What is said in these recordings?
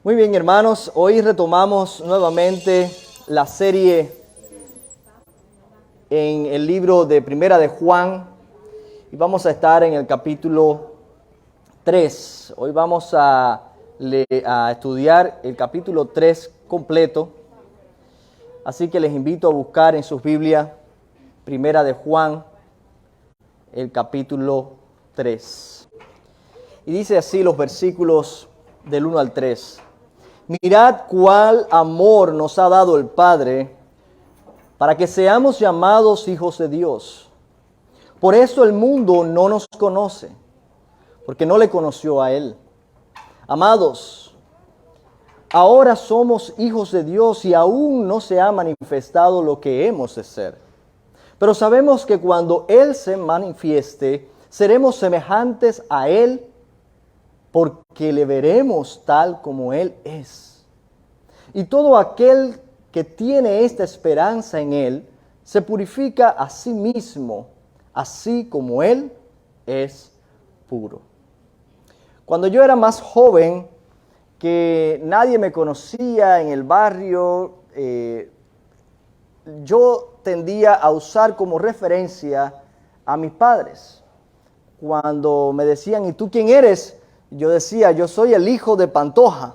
Muy bien, hermanos, hoy retomamos nuevamente la serie en el libro de Primera de Juan y vamos a estar en el capítulo 3. Hoy vamos a estudiar el capítulo 3 completo, así que les invito a buscar en sus Biblias Primera de Juan, el capítulo 3. Y dice así los versículos del 1 al 3. Mirad cuál amor nos ha dado el Padre para que seamos llamados hijos de Dios. Por eso el mundo no nos conoce, porque no le conoció a Él. Amados, ahora somos hijos de Dios y aún no se ha manifestado lo que hemos de ser. Pero sabemos que cuando Él se manifieste, seremos semejantes a Él, porque le veremos tal como Él es. Y todo aquel que tiene esta esperanza en Él, se purifica a sí mismo, así como Él es puro. Cuando yo era más joven, que nadie me conocía en el barrio, yo tendía a usar como referencia a mis padres. Cuando me decían, ¿y tú quién eres? Yo decía, yo soy el hijo de Pantoja.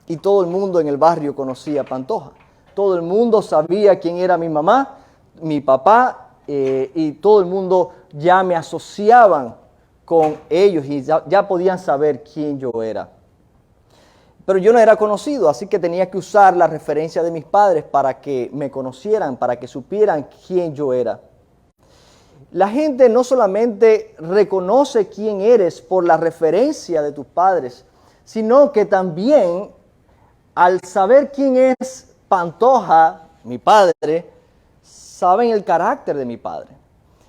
Y todo el mundo en el barrio conocía a Pantoja. Todo el mundo sabía quién era mi mamá, mi papá, y todo el mundo ya me asociaban con ellos y ya podían saber quién yo era. Pero yo no era conocido, así que tenía que usar la referencia de mis padres para que me conocieran, para que supieran quién yo era. La gente no solamente reconoce quién eres por la referencia de tus padres, sino que también al saber quién es Pantoja, mi padre, saben el carácter de mi padre.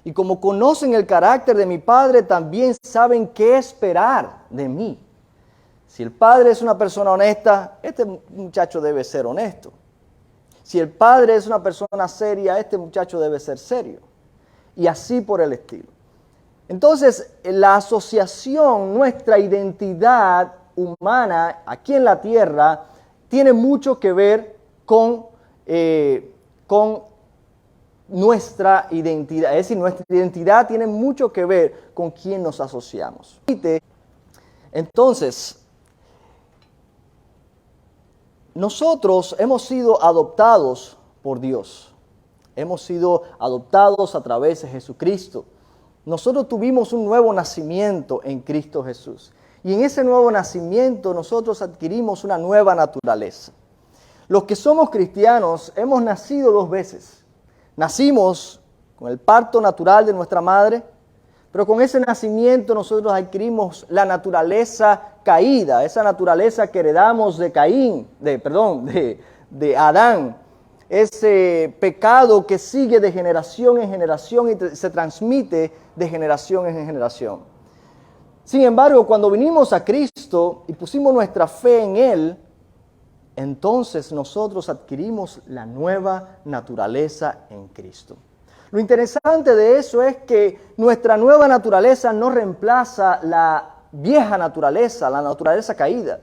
Y como conocen el carácter de mi padre, también saben qué esperar de mí. Si el padre es una persona honesta, este muchacho debe ser honesto. Si el padre es una persona seria, este muchacho debe ser serio. Y así por el estilo. Entonces, la asociación, nuestra identidad humana aquí en la tierra, tiene mucho que ver con nuestra identidad. Es decir, nuestra identidad tiene mucho que ver con quién nos asociamos. Entonces, nosotros hemos sido adoptados por Dios. Hemos sido adoptados a través de Jesucristo. Nosotros tuvimos un nuevo nacimiento en Cristo Jesús. Y en ese nuevo nacimiento nosotros adquirimos una nueva naturaleza. Los que somos cristianos hemos nacido dos veces. Nacimos con el parto natural de nuestra madre, pero con ese nacimiento nosotros adquirimos la naturaleza caída, esa naturaleza que heredamos de Adán. Ese pecado que sigue de generación en generación y se transmite de generación en generación. Sin embargo, cuando vinimos a Cristo y pusimos nuestra fe en Él, entonces nosotros adquirimos la nueva naturaleza en Cristo. Lo interesante de eso es que nuestra nueva naturaleza no reemplaza la vieja naturaleza, la naturaleza caída.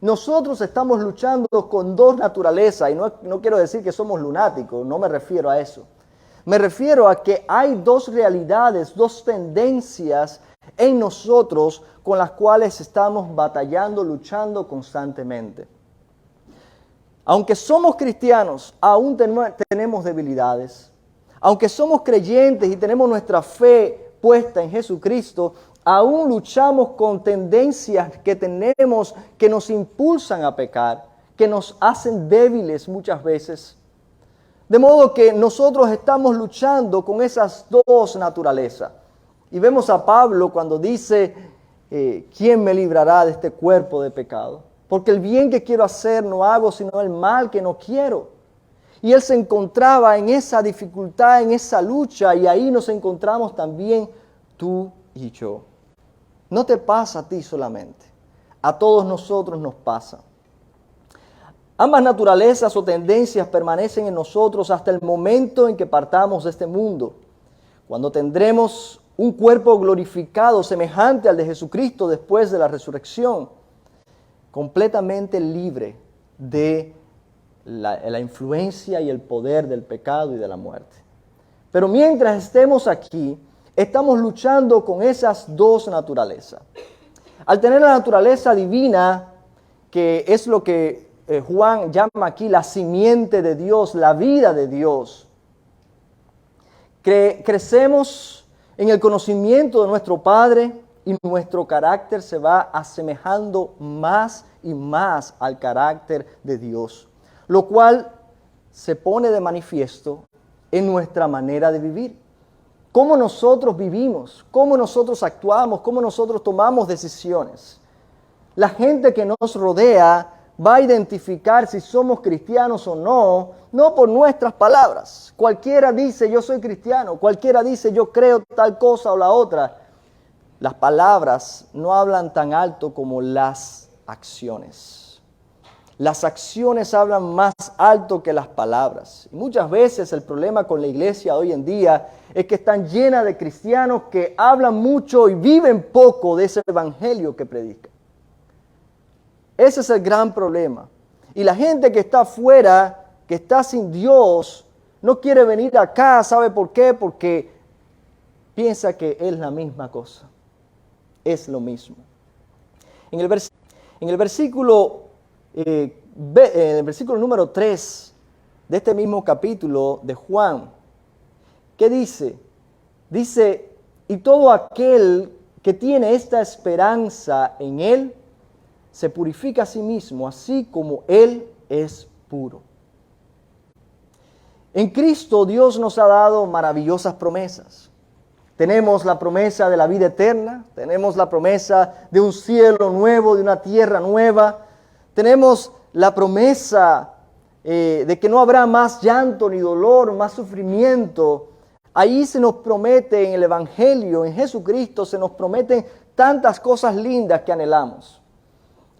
Nosotros estamos luchando con dos naturalezas y no quiero decir que somos lunáticos, no me refiero a eso. Me refiero a que hay dos realidades, dos tendencias en nosotros con las cuales estamos batallando, luchando constantemente. Aunque somos cristianos, aún tenemos debilidades. Aunque somos creyentes y tenemos nuestra fe puesta en Jesucristo, aún luchamos con tendencias que tenemos que nos impulsan a pecar, que nos hacen débiles muchas veces. De modo que nosotros estamos luchando con esas dos naturalezas. Y vemos a Pablo cuando dice, ¿quién me librará de este cuerpo de pecado? Porque el bien que quiero hacer no hago, sino el mal que no quiero. Y él se encontraba en esa dificultad, en esa lucha, y ahí nos encontramos también tú y yo. No te pasa a ti solamente, a todos nosotros nos pasa. Ambas naturalezas o tendencias permanecen en nosotros hasta el momento en que partamos de este mundo, cuando tendremos un cuerpo glorificado semejante al de Jesucristo después de la resurrección. completamente libre de la influencia y el poder del pecado y de la muerte. Pero mientras estemos aquí, estamos luchando con esas dos naturalezas. Al tener la naturaleza divina, que es lo que Juan llama aquí la simiente de Dios, la vida de Dios, crecemos en el conocimiento de nuestro Padre y nuestro carácter se va asemejando más y más al carácter de Dios, lo cual se pone de manifiesto en nuestra manera de vivir. Cómo nosotros vivimos, cómo nosotros actuamos, cómo nosotros tomamos decisiones. La gente que nos rodea va a identificar si somos cristianos o no, no por nuestras palabras. Cualquiera dice yo soy cristiano, cualquiera dice yo creo tal cosa o la otra. Las palabras no hablan tan alto como las acciones. Las acciones hablan más alto que las palabras. Y muchas veces el problema con la iglesia hoy en día es que están llenas de cristianos que hablan mucho y viven poco de ese evangelio que predican. Ese es el gran problema. Y la gente que está afuera, que está sin Dios, no quiere venir acá. ¿Sabe por qué? Porque piensa que es la misma cosa. Es lo mismo. En el versículo número 3 de este mismo capítulo de Juan, ¿qué dice? Dice, y todo aquel que tiene esta esperanza en Él, se purifica a sí mismo, así como Él es puro. En Cristo Dios nos ha dado maravillosas promesas. Tenemos la promesa de la vida eterna, tenemos la promesa de un cielo nuevo, de una tierra nueva, tenemos la promesa de que no habrá más llanto ni dolor, más sufrimiento. Ahí se nos promete en el Evangelio, en Jesucristo, se nos prometen tantas cosas lindas que anhelamos.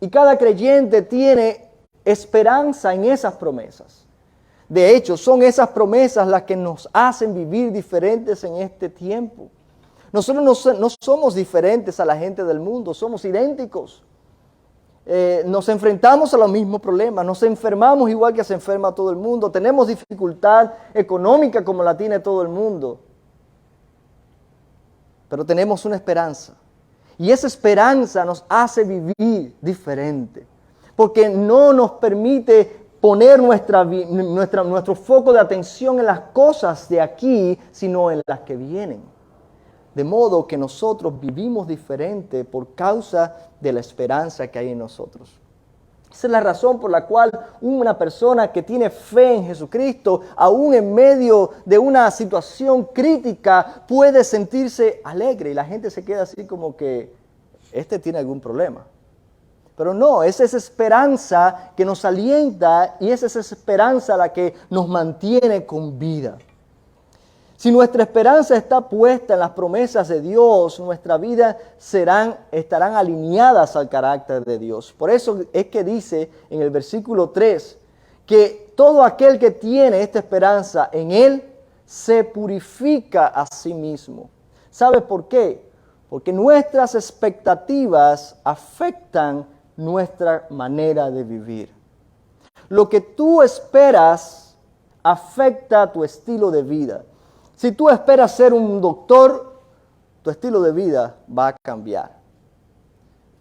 Y cada creyente tiene esperanza en esas promesas. De hecho, son esas promesas las que nos hacen vivir diferentes en este tiempo. Nosotros no somos diferentes a la gente del mundo, somos idénticos. Nos enfrentamos a los mismos problemas, nos enfermamos igual que se enferma todo el mundo, tenemos dificultad económica como la tiene todo el mundo. Pero tenemos una esperanza. Y esa esperanza nos hace vivir diferente, porque no nos permite poner nuestro foco de atención en las cosas de aquí, sino en las que vienen. De modo que nosotros vivimos diferente por causa de la esperanza que hay en nosotros. Esa es la razón por la cual una persona que tiene fe en Jesucristo, aún en medio de una situación crítica, puede sentirse alegre. Y la gente se queda así como que, este tiene algún problema. Pero no, es esa esperanza que nos alienta y es esa esperanza la que nos mantiene con vida. Si nuestra esperanza está puesta en las promesas de Dios, nuestra vida estarán alineadas al carácter de Dios. Por eso es que dice en el versículo 3 que todo aquel que tiene esta esperanza en Él se purifica a sí mismo. ¿Sabe por qué? Porque nuestras expectativas afectan nuestra manera de vivir. Lo que tú esperas afecta tu estilo de vida. Si tú esperas ser un doctor, tu estilo de vida va a cambiar.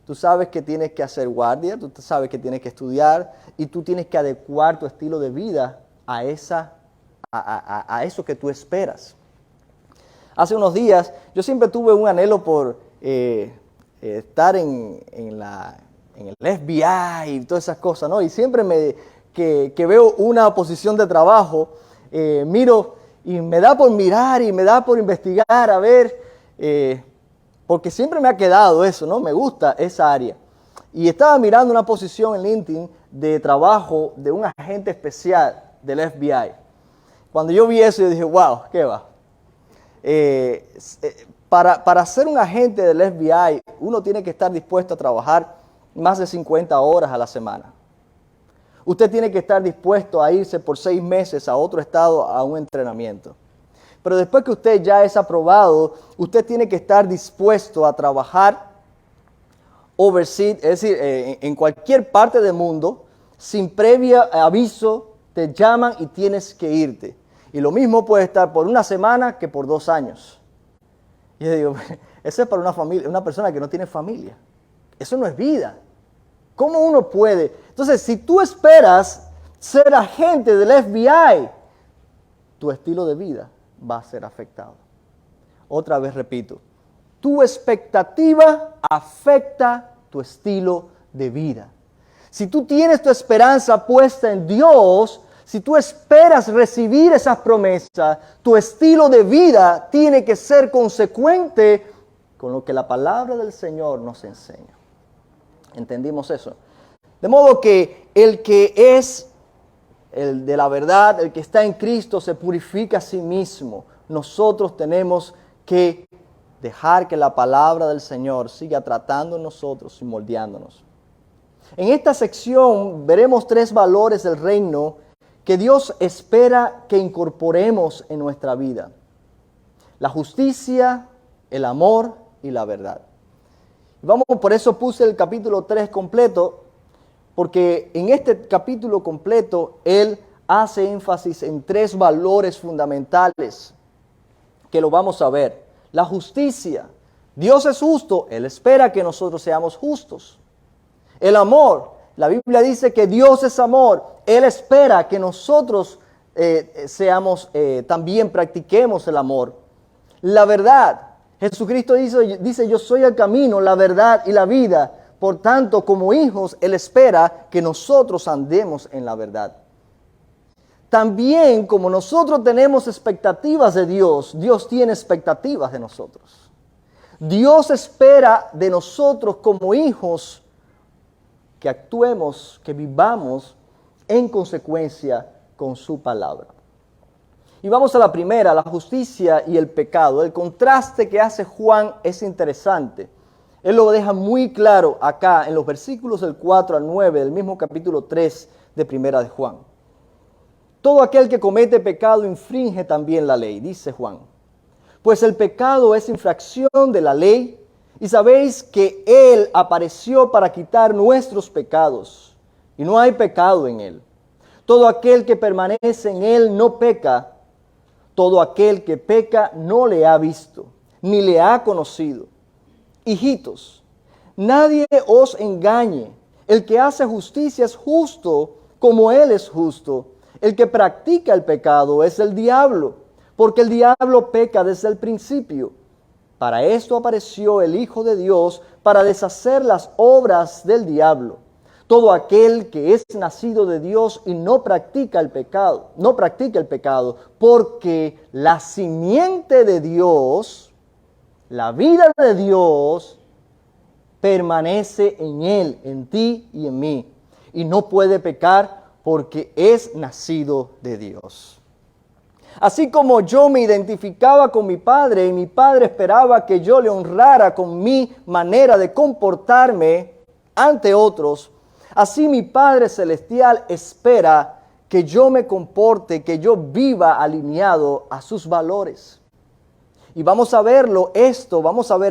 Tú sabes que tienes que hacer guardia, tú sabes que tienes que estudiar y tú tienes que adecuar tu estilo de vida a eso que tú esperas. Hace unos días yo siempre tuve un anhelo por estar en el FBI y todas esas cosas, ¿no? Y siempre que veo una posición de trabajo, miro y me da por mirar y me da por investigar, a ver, porque siempre me ha quedado eso, ¿no? Me gusta esa área. Y estaba mirando una posición en LinkedIn de trabajo de un agente especial del FBI. Cuando yo vi eso, yo dije, wow, ¿qué va? Para ser un agente del FBI, uno tiene que estar dispuesto a trabajar más de 50 horas a la semana. Usted tiene que estar dispuesto a irse por 6 meses a otro estado a un entrenamiento. Pero después que usted ya es aprobado, usted tiene que estar dispuesto a trabajar overseas, es decir, en cualquier parte del mundo, sin previo aviso, te llaman y tienes que irte. Y lo mismo puede estar por una semana que por 2 años. Y yo digo, eso es para una familia, una persona que no tiene familia. Eso no es vida. ¿Cómo uno puede? Entonces, si tú esperas ser agente del FBI, tu estilo de vida va a ser afectado. Otra vez repito, tu expectativa afecta tu estilo de vida. Si tú tienes tu esperanza puesta en Dios, si tú esperas recibir esas promesas, tu estilo de vida tiene que ser consecuente con lo que la palabra del Señor nos enseña. ¿Entendimos eso? De modo que el que es el de la verdad, el que está en Cristo, se purifica a sí mismo. Nosotros tenemos que dejar que la palabra del Señor siga tratando en nosotros y moldeándonos. En esta sección veremos 3 valores del reino que Dios espera que incorporemos en nuestra vida: la justicia, el amor y la verdad. Por eso puse el capítulo 3 completo, porque en este capítulo completo Él hace énfasis en 3 valores fundamentales que lo vamos a ver. La justicia. Dios es justo, Él espera que nosotros seamos justos. El amor. La Biblia dice que Dios es amor. Él espera que nosotros también practiquemos el amor. La verdad. Jesucristo dice, yo soy el camino, la verdad y la vida. Por tanto, como hijos, Él espera que nosotros andemos en la verdad. También, como nosotros tenemos expectativas de Dios, Dios tiene expectativas de nosotros. Dios espera de nosotros como hijos que actuemos, que vivamos en consecuencia con su palabra. Y vamos a la primera, la justicia y el pecado. El contraste que hace Juan es interesante. Él lo deja muy claro acá en los versículos del 4 al 9 del mismo capítulo 3 de Primera de Juan. Todo aquel que comete pecado infringe también la ley, dice Juan. Pues el pecado es infracción de la ley, y sabéis que Él apareció para quitar nuestros pecados, y no hay pecado en Él. Todo aquel que permanece en Él no peca. Todo aquel que peca no le ha visto, ni le ha conocido. Hijitos, nadie os engañe. El que hace justicia es justo como Él es justo. El que practica el pecado es el diablo, porque el diablo peca desde el principio. Para esto apareció el Hijo de Dios, para deshacer las obras del diablo. Todo aquel que es nacido de Dios y no practica el pecado, porque la simiente de Dios, la vida de Dios, permanece en Él, en ti y en mí. Y no puede pecar porque es nacido de Dios. Así como yo me identificaba con mi padre y mi padre esperaba que yo le honrara con mi manera de comportarme ante otros, así mi Padre Celestial espera que yo me comporte, que yo viva alineado a sus valores. Y vamos a ver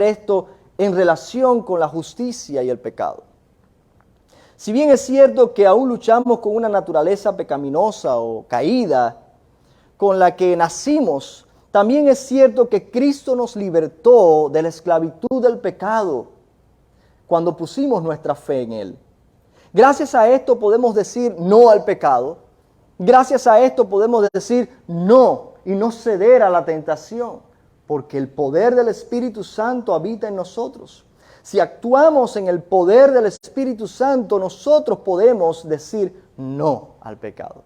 esto en relación con la justicia y el pecado. Si bien es cierto que aún luchamos con una naturaleza pecaminosa o caída con la que nacimos, también es cierto que Cristo nos libertó de la esclavitud del pecado cuando pusimos nuestra fe en Él. Gracias a esto podemos decir no al pecado. Gracias a esto podemos decir no y no ceder a la tentación, porque el poder del Espíritu Santo habita en nosotros. Si actuamos en el poder del Espíritu Santo, nosotros podemos decir no al pecado,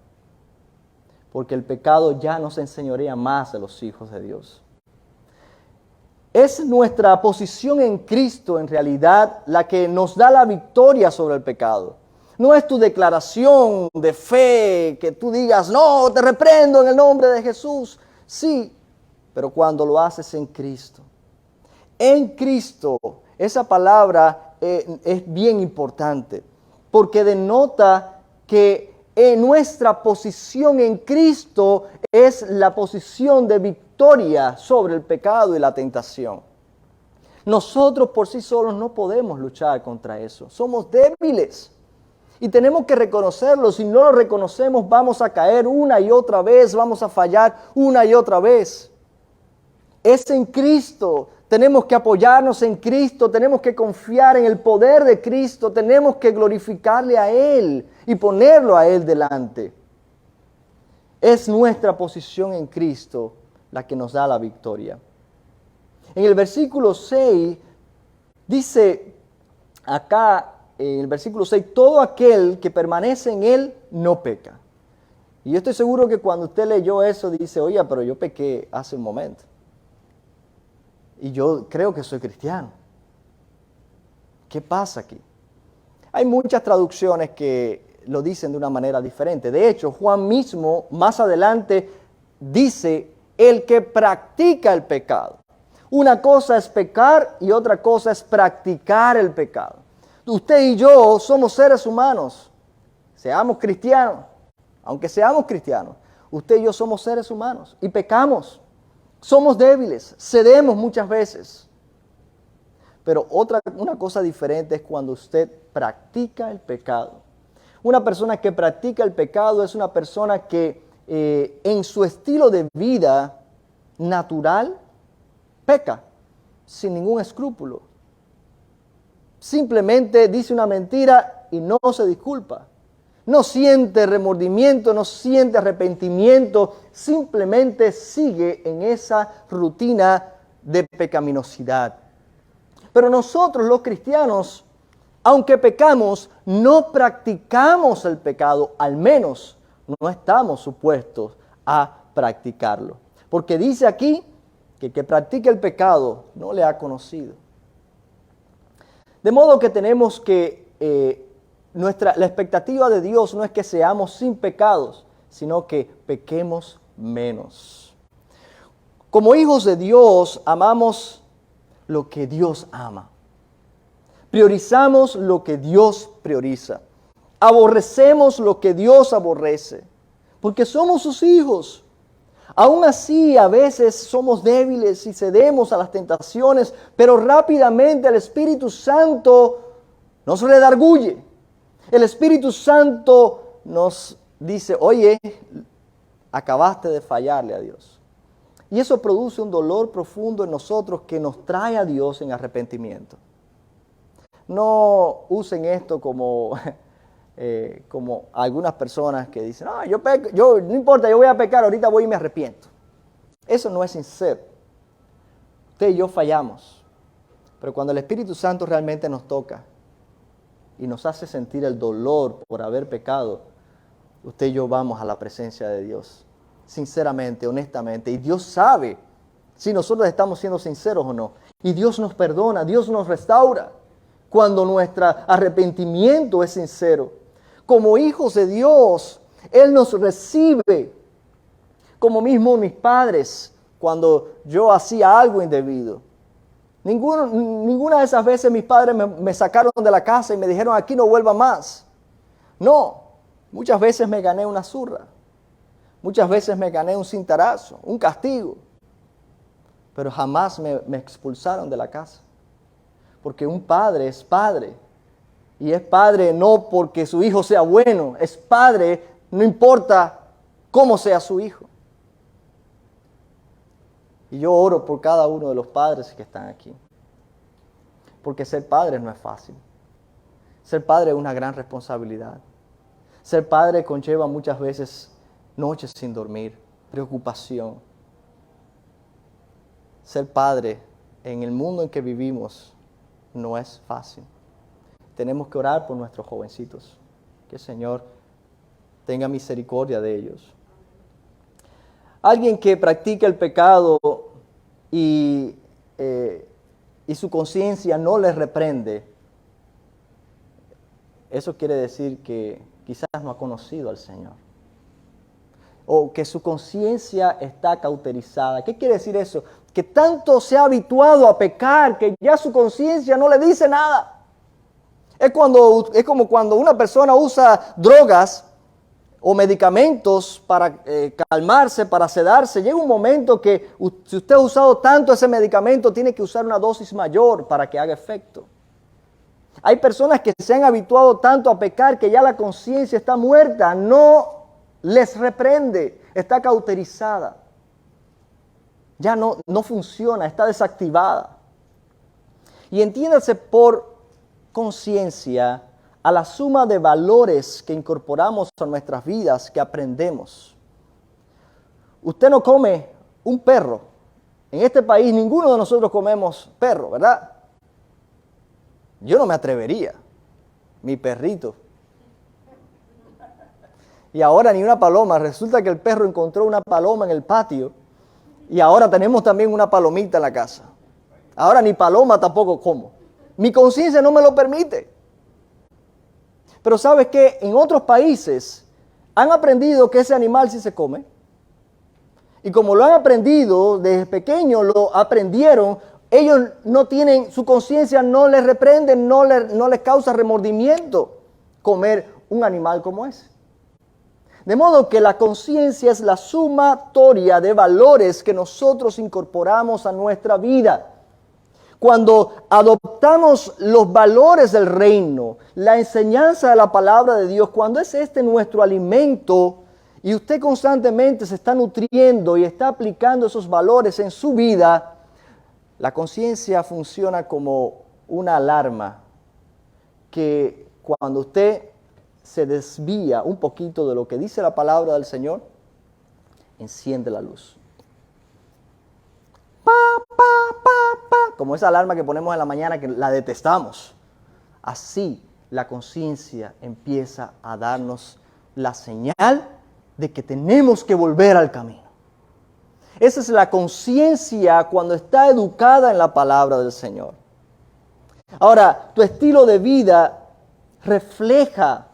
porque el pecado ya no se enseñorea más de los hijos de Dios. Es nuestra posición en Cristo en realidad la que nos da la victoria sobre el pecado. No es tu declaración de fe que tú digas, no, te reprendo en el nombre de Jesús. Sí, pero cuando lo haces en Cristo. En Cristo, esa palabra es bien importante porque denota que nuestra posición en Cristo es la posición de victoria sobre el pecado y la tentación. Nosotros por sí solos no podemos luchar contra eso. Somos débiles. Y tenemos que reconocerlo. Si no lo reconocemos, vamos a caer una y otra vez, vamos a fallar una y otra vez. Es en Cristo. Tenemos que apoyarnos en Cristo, tenemos que confiar en el poder de Cristo, tenemos que glorificarle a Él y ponerlo a Él delante. Es nuestra posición en Cristo la que nos da la victoria. En el versículo 6 dice acá, en el versículo 6, todo aquel que permanece en Él no peca. Y yo estoy seguro que cuando usted leyó eso dice, oye, pero yo pequé hace un momento. Y yo creo que soy cristiano. ¿Qué pasa aquí? Hay muchas traducciones que lo dicen de una manera diferente. De hecho, Juan mismo más adelante dice, el que practica el pecado. Una cosa es pecar y otra cosa es practicar el pecado. Usted y yo somos seres humanos. Seamos cristianos. Aunque seamos cristianos, usted y yo somos seres humanos y pecamos. Somos débiles, cedemos muchas veces. Pero una cosa diferente es cuando usted practica el pecado. Una persona que practica el pecado es una persona que en su estilo de vida natural peca sin ningún escrúpulo. Simplemente dice una mentira y no se disculpa. No siente remordimiento, no siente arrepentimiento, simplemente sigue en esa rutina de pecaminosidad. Pero nosotros los cristianos, aunque pecamos, no practicamos el pecado, al menos no estamos supuestos a practicarlo. Porque dice aquí que el que practica el pecado no le ha conocido. De modo que tenemos que... la expectativa de Dios no es que seamos sin pecados, sino que pequemos menos. Como hijos de Dios, amamos lo que Dios ama. Priorizamos lo que Dios prioriza. Aborrecemos lo que Dios aborrece, porque somos sus hijos. Aún así, a veces somos débiles y cedemos a las tentaciones, pero rápidamente el Espíritu Santo nos redarguye. El Espíritu Santo nos dice, oye, acabaste de fallarle a Dios. Y eso produce un dolor profundo en nosotros que nos trae a Dios en arrepentimiento. No usen esto como algunas personas que dicen, no importa, yo voy a pecar, ahorita voy y me arrepiento. Eso no es sincero. Usted y yo fallamos. Pero cuando el Espíritu Santo realmente nos toca, y nos hace sentir el dolor por haber pecado, usted y yo vamos a la presencia de Dios, sinceramente, honestamente, y Dios sabe si nosotros estamos siendo sinceros o no, y Dios nos perdona, Dios nos restaura, cuando nuestro arrepentimiento es sincero. Como hijos de Dios, Él nos recibe, como mismo mis padres, cuando yo hacía algo indebido. Ninguna de esas veces mis padres me sacaron de la casa y me dijeron, aquí no vuelva más. No, muchas veces me gané una zurra. Muchas veces me gané un cintarazo, un castigo. Pero jamás me expulsaron de la casa. Porque un padre es padre. Y es padre no porque su hijo sea bueno. Es padre no importa cómo sea su hijo. Y yo oro por cada uno de los padres que están aquí. Porque ser padre no es fácil. Ser padre es una gran responsabilidad. Ser padre conlleva muchas veces noches sin dormir, preocupación. Ser padre en el mundo en que vivimos no es fácil. Tenemos que orar por nuestros jovencitos. Que el Señor tenga misericordia de ellos. Alguien que practica el pecado y su conciencia no le reprende, eso quiere decir que quizás no ha conocido al Señor. O que su conciencia está cauterizada. ¿Qué quiere decir eso? Que tanto se ha habituado a pecar que ya su conciencia no le dice nada. Es como cuando una persona usa drogas o medicamentos para calmarse, para sedarse. Llega un momento que si usted ha usado tanto ese medicamento, tiene que usar una dosis mayor para que haga efecto. Hay personas que se han habituado tanto a pecar que ya la conciencia está muerta, no les reprende, está cauterizada. Ya no funciona, está desactivada. Y entiéndase por conciencia a la suma de valores que incorporamos a nuestras vidas, que aprendemos. Usted no come un perro. En este país ninguno de nosotros comemos perro, ¿verdad? Yo no me atrevería. Mi perrito. Y ahora ni una paloma. Resulta que el perro encontró una paloma en el patio y ahora tenemos también una palomita en la casa. Ahora ni paloma tampoco como. Mi conciencia no me lo permite. Pero ¿sabes qué? En otros países han aprendido que ese animal sí se come. Y como lo han aprendido desde pequeño, lo aprendieron, ellos no tienen, su conciencia no les reprende, no les causa remordimiento comer un animal como ese. De modo que la conciencia es la sumatoria de valores que nosotros incorporamos a nuestra vida. Cuando adoptamos los valores del reino, la enseñanza de la palabra de Dios, cuando es este nuestro alimento y usted constantemente se está nutriendo y está aplicando esos valores en su vida, la conciencia funciona como una alarma que cuando usted se desvía un poquito de lo que dice la palabra del Señor, enciende la luz. Pa, pa, pa, pa, como esa alarma que ponemos en la mañana que la detestamos. Así la conciencia empieza a darnos la señal de que tenemos que volver al camino. Esa es la conciencia cuando está educada en la palabra del Señor. Ahora, tu estilo de vida refleja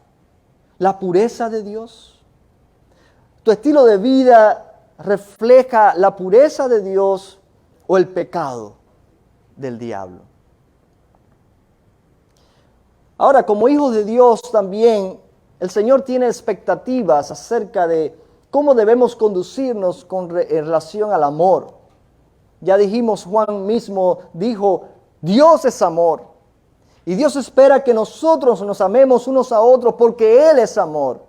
la pureza de Dios. Tu estilo de vida refleja la pureza de Dios o el pecado del diablo. Ahora, como hijos de Dios también, el Señor tiene expectativas acerca de cómo debemos conducirnos en relación al amor. Ya dijimos, Juan mismo dijo, Dios es amor. Y Dios espera que nosotros nos amemos unos a otros porque Él es amor.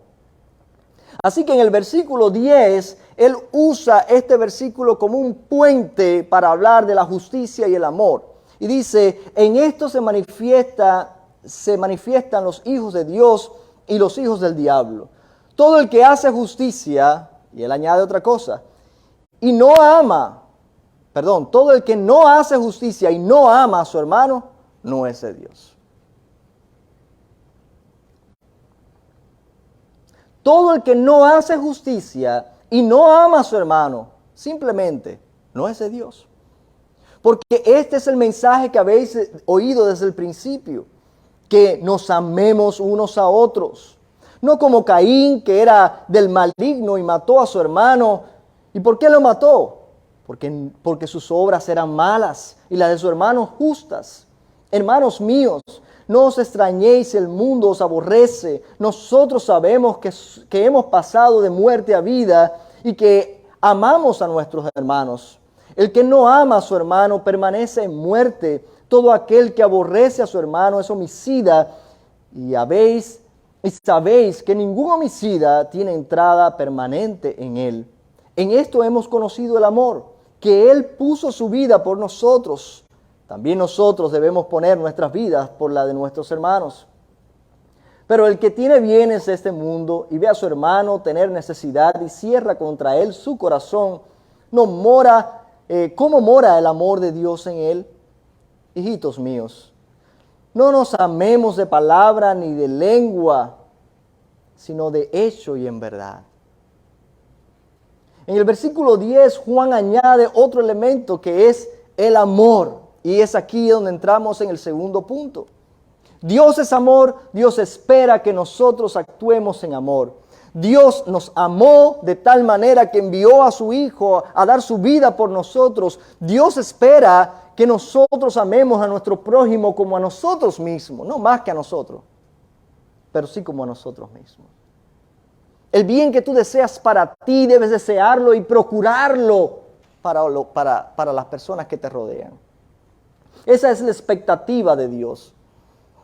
Así que en el versículo 10, Él usa este versículo como un puente para hablar de la justicia y el amor. Y dice, en esto se manifiestan los hijos de Dios y los hijos del diablo. Todo el que hace justicia, y Él añade otra cosa, todo el que no hace justicia y no ama a su hermano, no es de Dios. Todo el que no hace justicia y no ama a su hermano, simplemente no es de Dios. Porque este es el mensaje que habéis oído desde el principio, que nos amemos unos a otros. No como Caín, que era del maligno y mató a su hermano. ¿Y por qué lo mató? Porque sus obras eran malas y las de su hermano justas. Hermanos míos, no os extrañéis, el mundo os aborrece. Nosotros sabemos que hemos pasado de muerte a vida y que amamos a nuestros hermanos. El que no ama a su hermano permanece en muerte. Todo aquel que aborrece a su hermano es homicida. Y sabéis que ningún homicida tiene entrada permanente en él. En esto hemos conocido el amor, que Él puso su vida por nosotros. También nosotros debemos poner nuestras vidas por la de nuestros hermanos. Pero el que tiene bienes de este mundo y ve a su hermano tener necesidad y cierra contra él su corazón, ¿cómo mora el amor de Dios en él? Hijitos míos, no nos amemos de palabra ni de lengua, sino de hecho y en verdad. En el versículo 10, Juan añade otro elemento que es el amor. Y es aquí donde entramos en el segundo punto. Dios es amor, Dios espera que nosotros actuemos en amor. Dios nos amó de tal manera que envió a su Hijo a dar su vida por nosotros. Dios espera que nosotros amemos a nuestro prójimo como a nosotros mismos, no más que a nosotros, pero sí como a nosotros mismos. El bien que tú deseas para ti, debes desearlo y procurarlo para las personas que te rodean. Esa es la expectativa de Dios.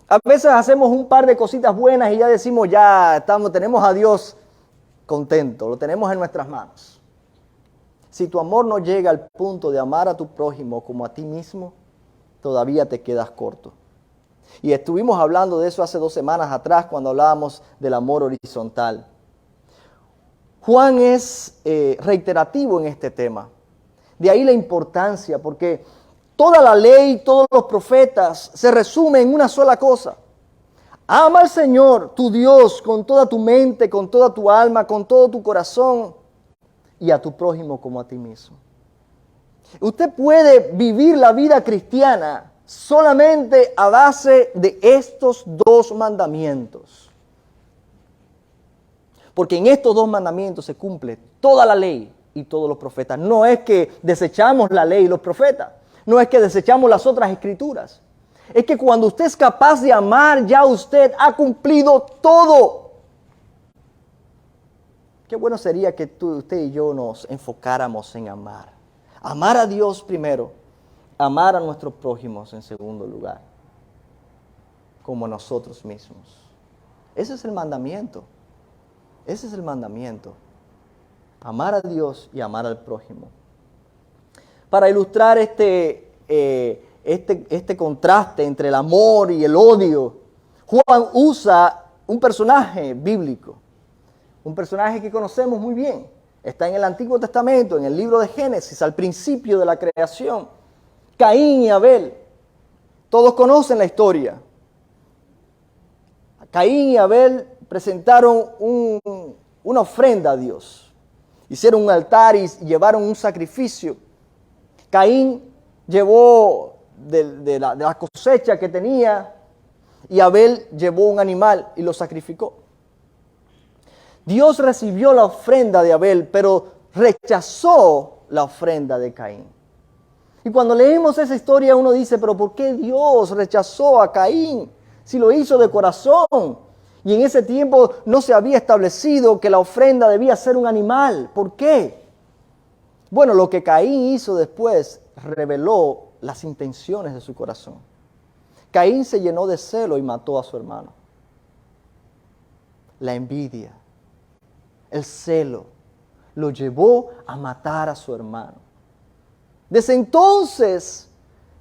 A veces hacemos un par de cositas buenas y ya decimos, tenemos a Dios contento, lo tenemos en nuestras manos. Si tu amor no llega al punto de amar a tu prójimo como a ti mismo, todavía te quedas corto. Y estuvimos hablando de eso hace 2 semanas atrás cuando hablábamos del amor horizontal. Juan es reiterativo en este tema. De ahí la importancia, porque toda la ley, todos los profetas se resumen en una sola cosa. Ama al Señor, tu Dios, con toda tu mente, con toda tu alma, con todo tu corazón, y a tu prójimo como a ti mismo. Usted puede vivir la vida cristiana solamente a base de estos 2 mandamientos. Porque en estos 2 mandamientos se cumple toda la ley y todos los profetas. No es que desechamos la ley y los profetas. No es que desechamos las otras escrituras. Es que cuando usted es capaz de amar, ya usted ha cumplido todo. Qué bueno sería que usted y yo nos enfocáramos en amar. Amar a Dios primero, amar a nuestros prójimos en segundo lugar, como nosotros mismos. Ese es el mandamiento. Ese es el mandamiento. Amar a Dios y amar al prójimo. Para ilustrar este contraste entre el amor y el odio, Juan usa un personaje bíblico. Un personaje que conocemos muy bien. Está en el Antiguo Testamento, en el libro de Génesis, al principio de la creación. Caín y Abel. Todos conocen la historia. Caín y Abel presentaron una ofrenda a Dios. Hicieron un altar y llevaron un sacrificio. Caín llevó de la cosecha que tenía y Abel llevó un animal y lo sacrificó. Dios recibió la ofrenda de Abel, pero rechazó la ofrenda de Caín. Y cuando leemos esa historia uno dice, pero ¿por qué Dios rechazó a Caín si lo hizo de corazón? Y en ese tiempo no se había establecido que la ofrenda debía ser un animal. ¿Por qué? Bueno, lo que Caín hizo después reveló las intenciones de su corazón. Caín se llenó de celo y mató a su hermano. La envidia, el celo, lo llevó a matar a su hermano. Desde entonces,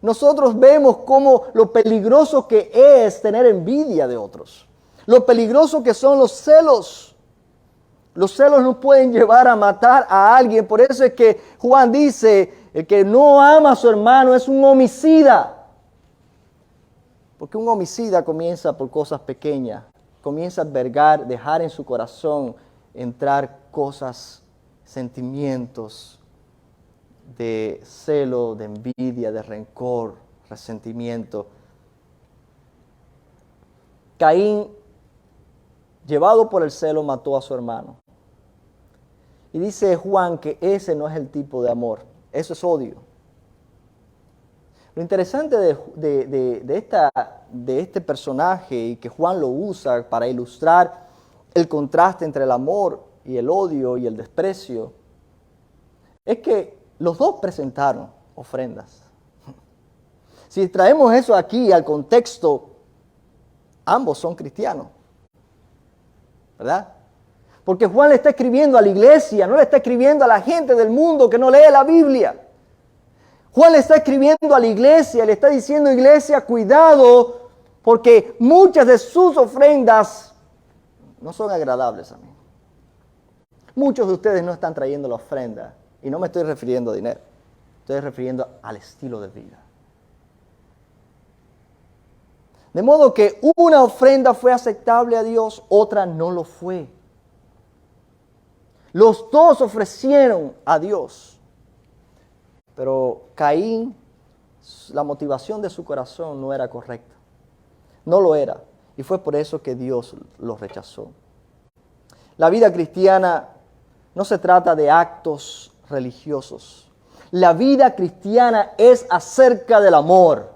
nosotros vemos cómo lo peligroso que es tener envidia de otros. Lo peligroso que son los celos. Los celos nos pueden llevar a matar a alguien. Por eso es que Juan dice, el que no ama a su hermano es un homicida. Porque un homicida comienza por cosas pequeñas. Comienza a albergar, dejar en su corazón entrar cosas, sentimientos de celo, de envidia, de rencor, resentimiento. Caín, llevado por el celo, mató a su hermano. Y dice Juan que ese no es el tipo de amor, eso es odio. Lo interesante de este personaje y que Juan lo usa para ilustrar el contraste entre el amor y el odio y el desprecio, es que los dos presentaron ofrendas. Si traemos eso aquí al contexto, ambos son cristianos, ¿verdad? Porque Juan le está escribiendo a la iglesia, no le está escribiendo a la gente del mundo que no lee la Biblia. Juan le está escribiendo a la iglesia, le está diciendo, iglesia, cuidado, porque muchas de sus ofrendas no son agradables a mí. Muchos de ustedes no están trayendo la ofrenda, y no me estoy refiriendo a dinero, estoy refiriendo al estilo de vida. De modo que una ofrenda fue aceptable a Dios, otra no lo fue. Los dos ofrecieron a Dios. Pero Caín, la motivación de su corazón no era correcta. No lo era. Y fue por eso que Dios lo rechazó. La vida cristiana no se trata de actos religiosos. La vida cristiana es acerca del amor.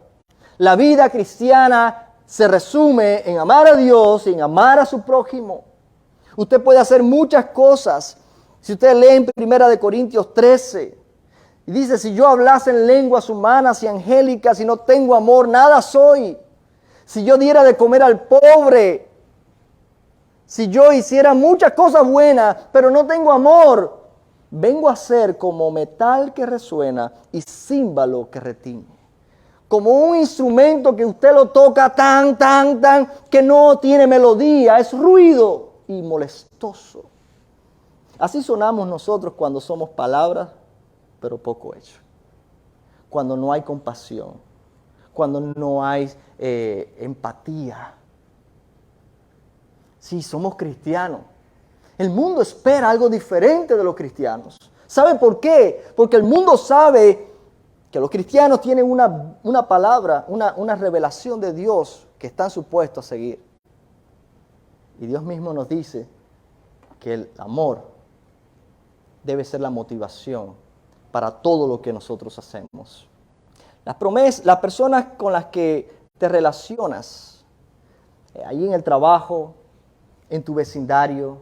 La vida cristiana se resume en amar a Dios y en amar a su prójimo. Usted puede hacer muchas cosas. Si usted lee en 1 Corintios 13, y dice, si yo hablase en lenguas humanas y angélicas y no tengo amor, nada soy. Si yo diera de comer al pobre, si yo hiciera muchas cosas buenas, pero no tengo amor, vengo a ser como metal que resuena y címbalo que retiñe. Como un instrumento que usted lo toca tan, que no tiene melodía, es ruido y molestoso. Así sonamos nosotros cuando somos palabras, pero poco hecho. Cuando no hay compasión, cuando no hay empatía. Sí, somos cristianos. El mundo espera algo diferente de los cristianos. ¿Sabe por qué? Porque el mundo sabe que los cristianos tienen una palabra, una revelación de Dios que están supuestos a seguir. Y Dios mismo nos dice que el amor debe ser la motivación para todo lo que nosotros hacemos. Las personas con las que te relacionas, allí en el trabajo, en tu vecindario,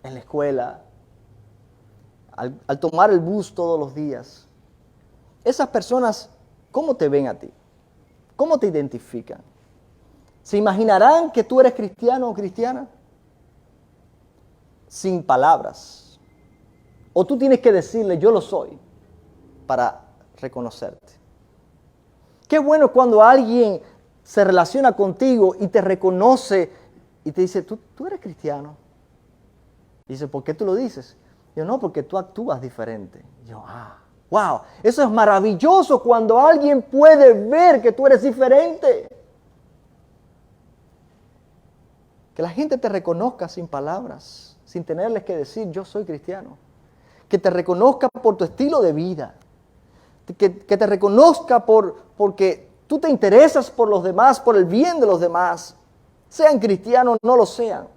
en la escuela, al tomar el bus todos los días, esas personas, ¿cómo te ven a ti? ¿Cómo te identifican? ¿Se imaginarán que tú eres cristiano o cristiana? Sin palabras. O tú tienes que decirle, yo lo soy, para reconocerte. Qué bueno cuando alguien se relaciona contigo y te reconoce y te dice, tú eres cristiano. Dice, ¿por qué tú lo dices? Yo, no, porque tú actúas diferente. Yo, wow, eso es maravilloso cuando alguien puede ver que tú eres diferente. Que la gente te reconozca sin palabras, sin tenerles que decir, yo soy cristiano. Que te reconozca por tu estilo de vida. Que te reconozca porque tú te interesas por los demás, por el bien de los demás. Sean cristianos o no lo sean.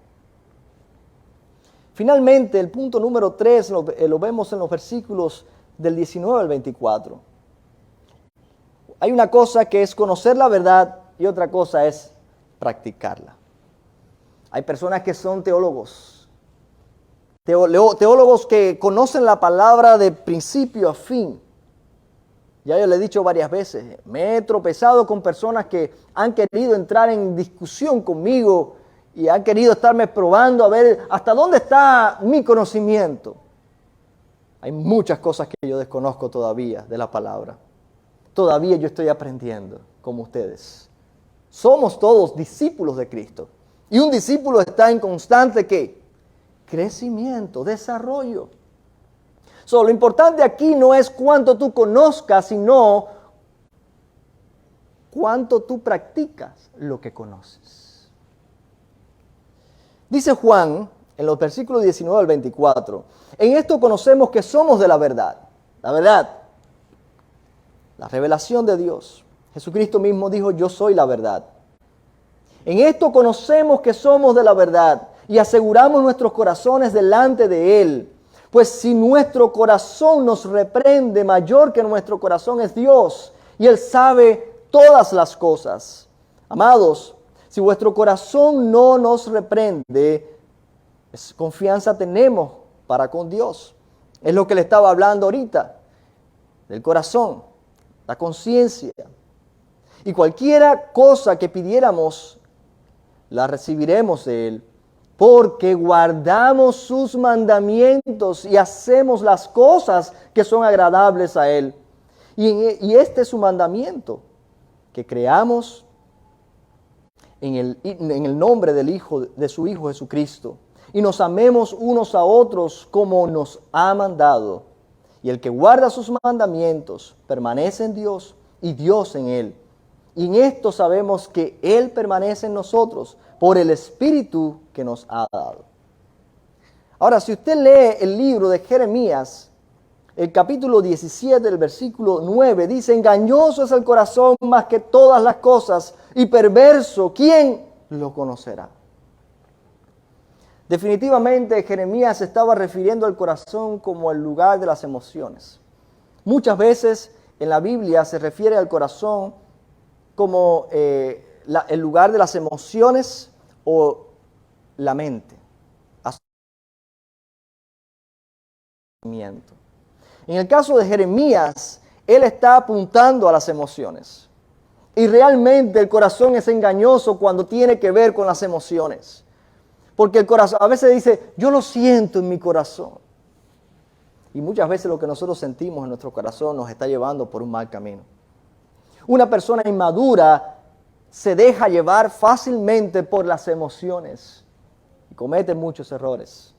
Finalmente, el punto número 3 lo vemos en los versículos del 19 al 24. Hay una cosa que es conocer la verdad y otra cosa es practicarla. Hay personas que son teólogos. Teólogos que conocen la palabra de principio a fin. Ya yo le he dicho varias veces, me he tropezado con personas que han querido entrar en discusión conmigo y han querido estarme probando a ver hasta dónde está mi conocimiento. Hay muchas cosas que yo desconozco todavía de la palabra. Todavía yo estoy aprendiendo, como ustedes. Somos todos discípulos de Cristo. Y un discípulo está en constante, ¿qué? Crecimiento, desarrollo. Lo importante aquí no es cuánto tú conozcas, sino cuánto tú practicas lo que conoces. Dice Juan, en los versículos 19 al 24, en esto conocemos que somos de la verdad. La verdad, la revelación de Dios. Jesucristo mismo dijo, yo soy la verdad. En esto conocemos que somos de la verdad y aseguramos nuestros corazones delante de Él. Pues si nuestro corazón nos reprende, mayor que nuestro corazón es Dios, y Él sabe todas las cosas. Amados, si vuestro corazón no nos reprende, confianza tenemos para con Dios. Es lo que le estaba hablando ahorita, del corazón, la conciencia. Y cualquiera cosa que pidiéramos, la recibiremos de Él. Porque guardamos sus mandamientos y hacemos las cosas que son agradables a Él. Y este es su mandamiento, que creamos en el nombre de su Hijo Jesucristo. Y nos amemos unos a otros como nos ha mandado. Y el que guarda sus mandamientos permanece en Dios y Dios en Él. Y en esto sabemos que Él permanece en nosotros por el Espíritu que nos ha dado. Ahora, si usted lee el libro de Jeremías, el capítulo 17, el versículo 9, dice, engañoso es el corazón más que todas las cosas y perverso, ¿quién lo conocerá? Definitivamente Jeremías estaba refiriendo al corazón como el lugar de las emociones. Muchas veces en la Biblia se refiere al corazón como el lugar de las emociones o la mente. nacimiento. En el caso de Jeremías, él está apuntando a las emociones. Y realmente el corazón es engañoso cuando tiene que ver con las emociones. Porque el corazón a veces dice, yo lo siento en mi corazón. Y muchas veces lo que nosotros sentimos en nuestro corazón nos está llevando por un mal camino. Una persona inmadura se deja llevar fácilmente por las emociones y comete muchos errores.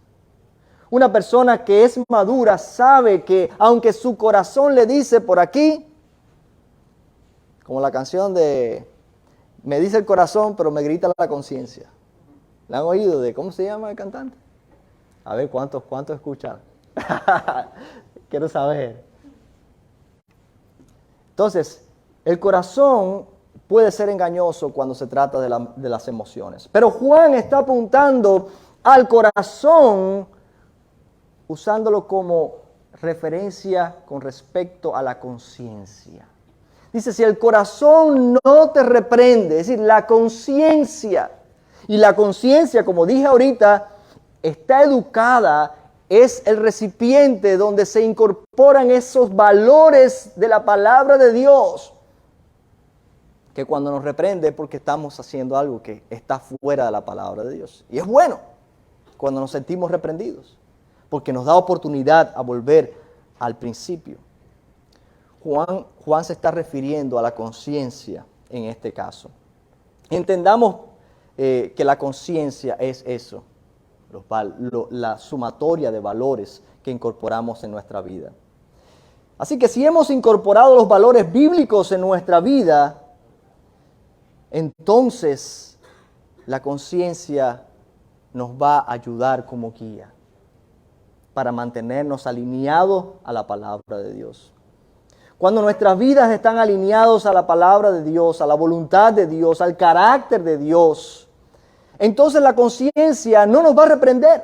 Una persona que es madura sabe que aunque su corazón le dice por aquí, como la canción de me dice el corazón pero me grita la conciencia. ¿La han oído? ¿Cómo se llama el cantante? A ver, ¿cuántos escuchan? Quiero saber. Entonces, el corazón puede ser engañoso cuando se trata de las emociones. Pero Juan está apuntando al corazón usándolo como referencia con respecto a la conciencia. Dice, si el corazón no te reprende, es decir, la conciencia, y la conciencia, como dije ahorita, está educada, es el recipiente donde se incorporan esos valores de la palabra de Dios, que cuando nos reprende es porque estamos haciendo algo que está fuera de la palabra de Dios. Y es bueno cuando nos sentimos reprendidos, porque nos da oportunidad a volver al principio. Juan se está refiriendo a la conciencia en este caso. Entendamos que la conciencia es eso, la sumatoria de valores que incorporamos en nuestra vida. Así que si hemos incorporado los valores bíblicos en nuestra vida, entonces la conciencia nos va a ayudar como guía para mantenernos alineados a la palabra de Dios. Cuando nuestras vidas están alineadas a la palabra de Dios, a la voluntad de Dios, al carácter de Dios, entonces la conciencia no nos va a reprender.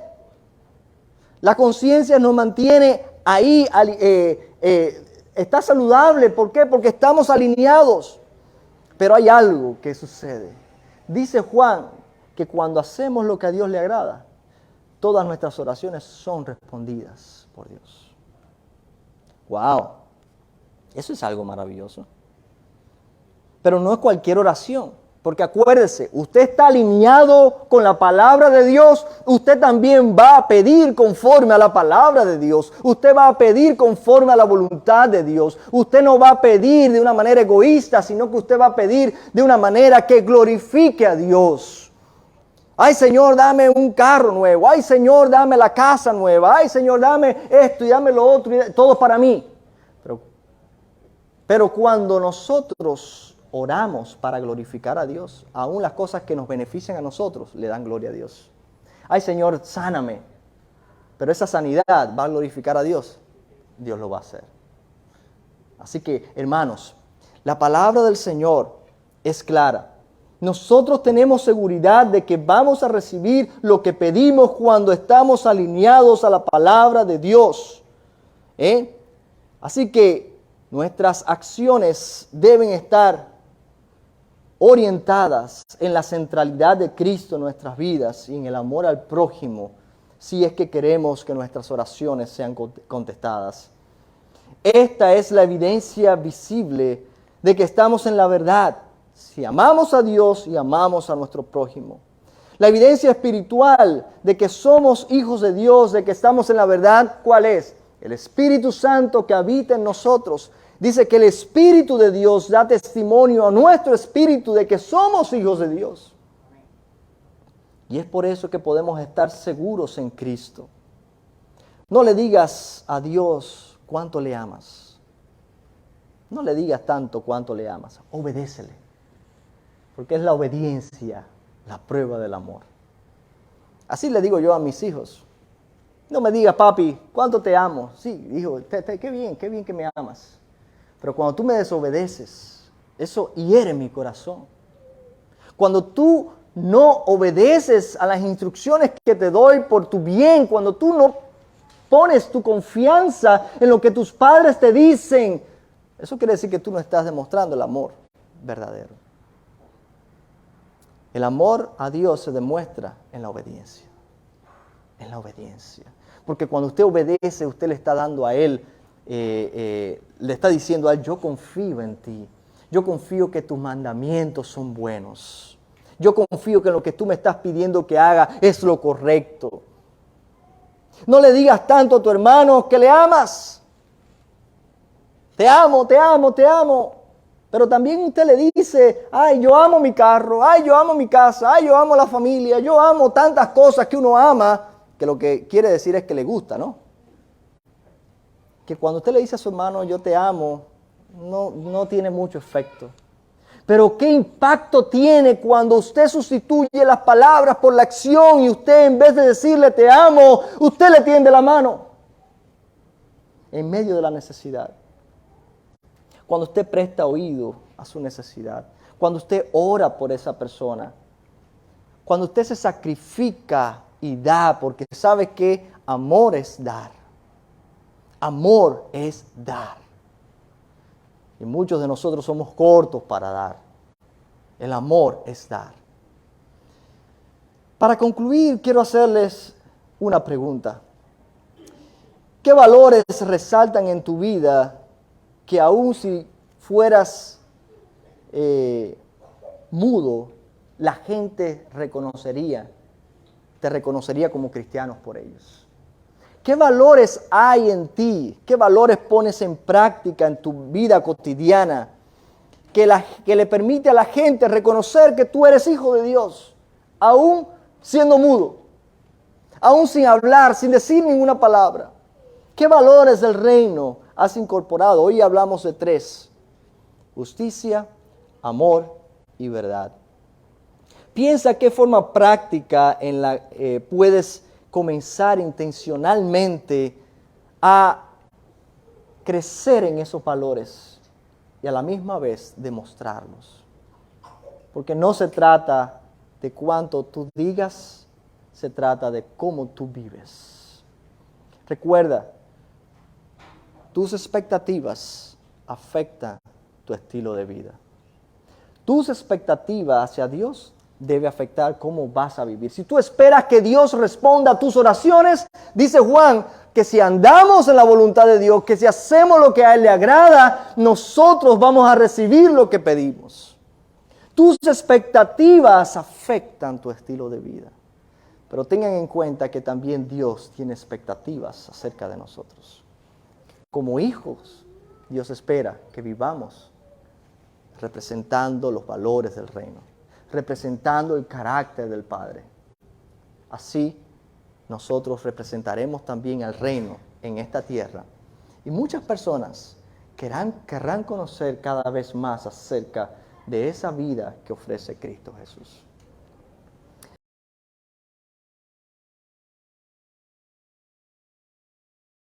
La conciencia nos mantiene ahí, está saludable. ¿Por qué? Porque estamos alineados. Pero hay algo que sucede. Dice Juan que cuando hacemos lo que a Dios le agrada, todas nuestras oraciones son respondidas por Dios. ¡Wow! Eso es algo maravilloso. Pero no es cualquier oración. Porque acuérdese, usted está alineado con la palabra de Dios, usted también va a pedir conforme a la palabra de Dios. Usted va a pedir conforme a la voluntad de Dios. Usted no va a pedir de una manera egoísta, sino que usted va a pedir de una manera que glorifique a Dios. Ay, Señor, dame un carro nuevo. Ay, Señor, dame la casa nueva. Ay, Señor, dame esto y dame lo otro. Todo para mí. Pero cuando nosotros oramos para glorificar a Dios, aún las cosas que nos benefician a nosotros le dan gloria a Dios. Ay, Señor, sáname. Pero esa sanidad va a glorificar a Dios. Dios lo va a hacer. Así que, hermanos, la palabra del Señor es clara. Nosotros tenemos seguridad de que vamos a recibir lo que pedimos cuando estamos alineados a la palabra de Dios. Así que nuestras acciones deben estar orientadas en la centralidad de Cristo en nuestras vidas y en el amor al prójimo, si es que queremos que nuestras oraciones sean contestadas. Esta es la evidencia visible de que estamos en la verdad, si amamos a Dios y amamos a nuestro prójimo. La evidencia espiritual de que somos hijos de Dios, de que estamos en la verdad, ¿cuál es? El Espíritu Santo que habita en nosotros. Dice que el Espíritu de Dios da testimonio a nuestro espíritu de que somos hijos de Dios. Y es por eso que podemos estar seguros en Cristo. No le digas a Dios cuánto le amas. No le digas tanto cuánto le amas. Obedécele. Porque es la obediencia la prueba del amor. Así le digo yo a mis hijos. No me digas, papi, ¿cuánto te amo? Sí, hijo, qué bien que me amas. Pero cuando tú me desobedeces, eso hiere mi corazón. Cuando tú no obedeces a las instrucciones que te doy por tu bien, cuando tú no pones tu confianza en lo que tus padres te dicen, eso quiere decir que tú no estás demostrando el amor verdadero. El amor a Dios se demuestra en la obediencia. En la obediencia. Porque cuando usted obedece, usted le está dando a Él, le está diciendo a Él, yo confío en ti. Yo confío que tus mandamientos son buenos. Yo confío que lo que tú me estás pidiendo que haga es lo correcto. No le digas tanto a tu hermano que le amas. Te amo, te amo, te amo. Pero también usted le dice, ay, yo amo mi carro, ay, yo amo mi casa, ay, yo amo la familia, yo amo tantas cosas que uno ama, que lo que quiere decir es que le gusta, ¿no? Que cuando usted le dice a su hermano, yo te amo, no tiene mucho efecto. Pero qué impacto tiene cuando usted sustituye las palabras por la acción y usted en vez de decirle te amo, usted le tiende la mano en medio de la necesidad. Cuando usted presta oído a su necesidad, cuando usted ora por esa persona, cuando usted se sacrifica y da, porque sabe que amor es dar. Amor es dar. Y muchos de nosotros somos cortos para dar. El amor es dar. Para concluir, quiero hacerles una pregunta. ¿Qué valores resaltan en tu vida que aun si fueras mudo, la gente te reconocería como cristianos por ellos? ¿Qué valores hay en ti? ¿Qué valores pones en práctica en tu vida cotidiana que le permite a la gente reconocer que tú eres hijo de Dios, aún siendo mudo, aún sin hablar, sin decir ninguna palabra? ¿Qué valores del reino has incorporado? Hoy hablamos de 3: justicia, amor y verdad. Piensa qué forma práctica en la puedes comenzar intencionalmente a crecer en esos valores y a la misma vez demostrarlos. Porque no se trata de cuánto tú digas, se trata de cómo tú vives. Recuerda, tus expectativas afectan tu estilo de vida. Tus expectativas hacia Dios debe afectar cómo vas a vivir. Si tú esperas que Dios responda a tus oraciones, dice Juan, que si andamos en la voluntad de Dios, que si hacemos lo que a Él le agrada, nosotros vamos a recibir lo que pedimos. Tus expectativas afectan tu estilo de vida. Pero tengan en cuenta que también Dios tiene expectativas acerca de nosotros. Como hijos, Dios espera que vivamos representando los valores del reino, representando el carácter del Padre. Así, nosotros representaremos también el reino en esta tierra. Y muchas personas querrán conocer cada vez más acerca de esa vida que ofrece Cristo Jesús.